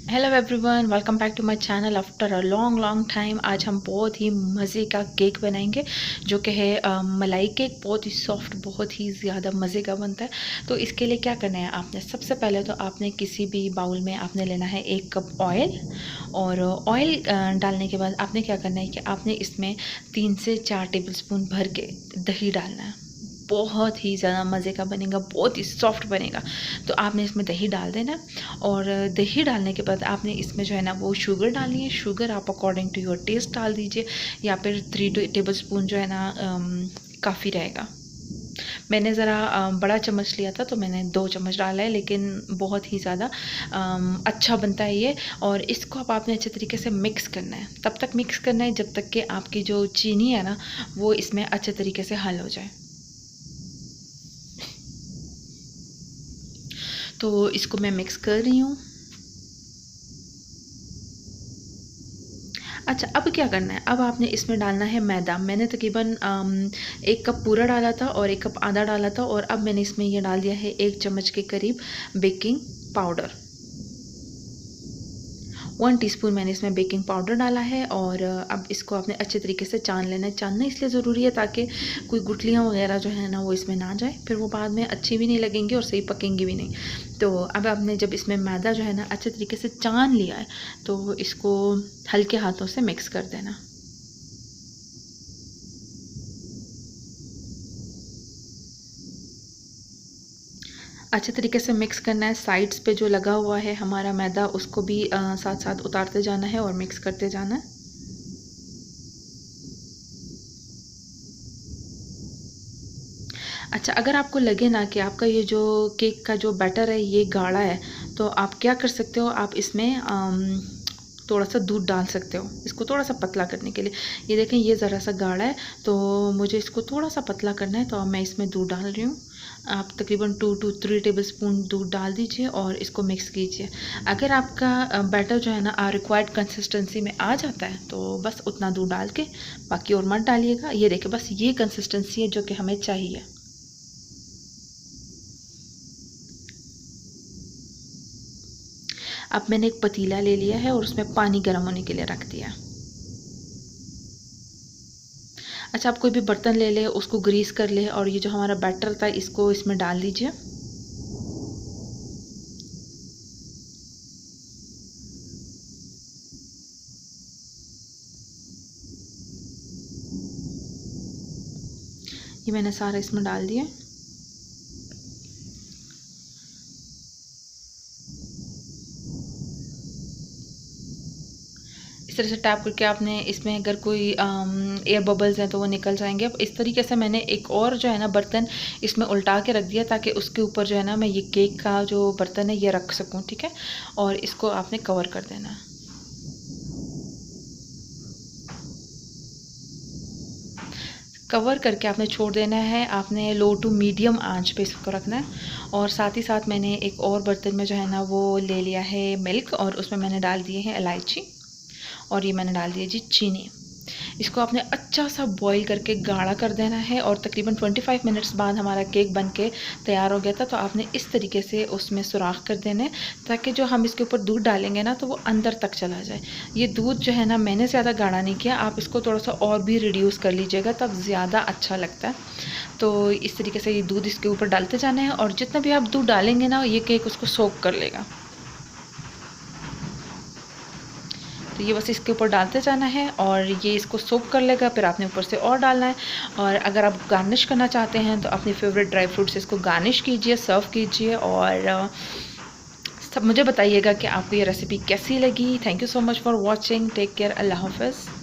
Hello everyone, welcome back to my channel after a long time. आज हम बहुत ही मज़े का केक बनाएंगे जो कि है मलाई केक। बहुत ही सॉफ्ट, बहुत ही ज़्यादा मज़े का बनता है। तो इसके लिए क्या करना है, आपने सबसे पहले तो आपने किसी भी बाउल में आपने लेना है 1 कप ऑयल। और ऑयल डालने के बाद आपने क्या करना है कि आपने इसमें 3 से 4 टेबलस्पून भर के दही डालना है। बहुत ही ज़्यादा मज़े का बनेगा, बहुत ही सॉफ्ट बनेगा। तो आपने इसमें दही डाल देना। और दही डालने के बाद आपने इसमें जो है ना वो शुगर डालनी है। शुगर आप अकॉर्डिंग टू योर टेस्ट डाल दीजिए, या फिर 3 टेबलस्पून जो है ना काफ़ी रहेगा। मैंने ज़रा बड़ा चम्मच लिया था तो मैंने 2 चम्मच डाला है, लेकिन बहुत ही ज़्यादा अच्छा बनता है ये। और इसको अब आपने अच्छे तरीके से मिक्स करना है। तब तक मिक्स करना है जब तक कि आपकी जो चीनी है ना वो इसमें अच्छे तरीके से हल हो जाए। तो इसको मैं मिक्स कर रही हूँ। अच्छा, अब क्या करना है, अब आपने इसमें डालना है मैदा। मैंने तकरीबन 1 कप पूरा डाला था और 1 कप आधा डाला था। और अब मैंने इसमें ये डाल दिया है 1 चम्मच के करीब बेकिंग पाउडर। 1 टीस्पून मैंने इसमें बेकिंग पाउडर डाला है। और अब इसको आपने अच्छे तरीके से छान लेना है। छानना इसलिए ज़रूरी है ताकि कोई गुठलियाँ वगैरह जो है ना वो इसमें ना जाए, फिर वो बाद में अच्छी भी नहीं लगेंगी और सही पकेंगी भी नहीं। तो अब आपने जब इसमें मैदा जो है ना अच्छे तरीके से छान लिया है तो इसको हल्के हाथों से मिक्स कर देना। अच्छे तरीके से मिक्स करना है। साइड्स पे जो लगा हुआ है हमारा मैदा उसको भी साथ साथ उतारते जाना है और मिक्स करते जाना है। अच्छा, अगर आपको लगे ना कि आपका ये जो केक का जो बैटर है ये गाढ़ा है, तो आप क्या कर सकते हो, आप इसमें थोड़ा सा दूध डाल सकते हो इसको थोड़ा सा पतला करने के लिए। ये देखें, ये ज़रा सा गाढ़ा है तो मुझे इसको थोड़ा सा पतला करना है, तो अब मैं इसमें दूध डाल रही हूँ। आप तकरीबन 2 to 3 टेबलस्पून दूध डाल दीजिए और इसको मिक्स कीजिए। अगर आपका बैटर जो है ना रिक्वायर्ड कंसिस्टेंसी में आ जाता है तो बस उतना दूध डाल के बाकी और मत डालिएगा। ये देखिए, बस ये कंसिस्टेंसी है जो कि हमें चाहिए। अब मैंने एक पतीला ले लिया है और उसमें पानी गर्म होने के लिए रख दिया। अच्छा, आप कोई भी बर्तन ले ले, उसको ग्रीस कर ले और ये जो हमारा बैटर था इसको इसमें डाल दीजिए। ये मैंने सारा इसमें डाल दिया। इस तरह से टैप करके आपने इसमें अगर कोई एयर बबल्स हैं तो वो निकल जाएंगे। अब इस तरीके से मैंने एक और जो है ना बर्तन इसमें उल्टा के रख दिया ताकि उसके ऊपर जो है ना मैं ये केक का जो बर्तन है ये रख सकूं, ठीक है। और इसको आपने कवर कर देना है। कवर करके आपने छोड़ देना है। आपने लो टू मीडियम आंच पे इसको रखना है। और साथ ही साथ मैंने एक और बर्तन में जो है ना वो ले लिया है मिल्क, और उसमें मैंने डाल दिए हैं इलायची, और ये मैंने डाल दिया जी चीनी। इसको आपने अच्छा सा बॉईल करके गाढ़ा कर देना है। और तकरीबन 25 मिनट्स बाद हमारा केक बन के तैयार हो गया था। तो आपने इस तरीके से उसमें सुराख कर देना है ताकि जो हम इसके ऊपर दूध डालेंगे ना तो वो अंदर तक चला जाए। ये दूध जो है ना मैंने ज़्यादा गाढ़ा नहीं किया, आप इसको थोड़ा सा और भी रिड्यूस कर लीजिएगा तब ज़्यादा अच्छा लगता है। तो इस तरीके से ये दूध इसके ऊपर डालते जाना है, और जितना भी आप दूध डालेंगे ना ये केक उसको सोक कर लेगा। तो ये बस इसके ऊपर डालते जाना है और ये इसको सोक कर लेगा। फिर आपने ऊपर से और डालना है। और अगर आप गार्निश करना चाहते हैं तो अपनी फेवरेट ड्राई फ्रूट से इसको गार्निश कीजिए, सर्व कीजिए। और सब मुझे बताइएगा कि आपको ये रेसिपी कैसी लगी। Thank you so much for watching. Take care. अल्लाह हाफ़िज़।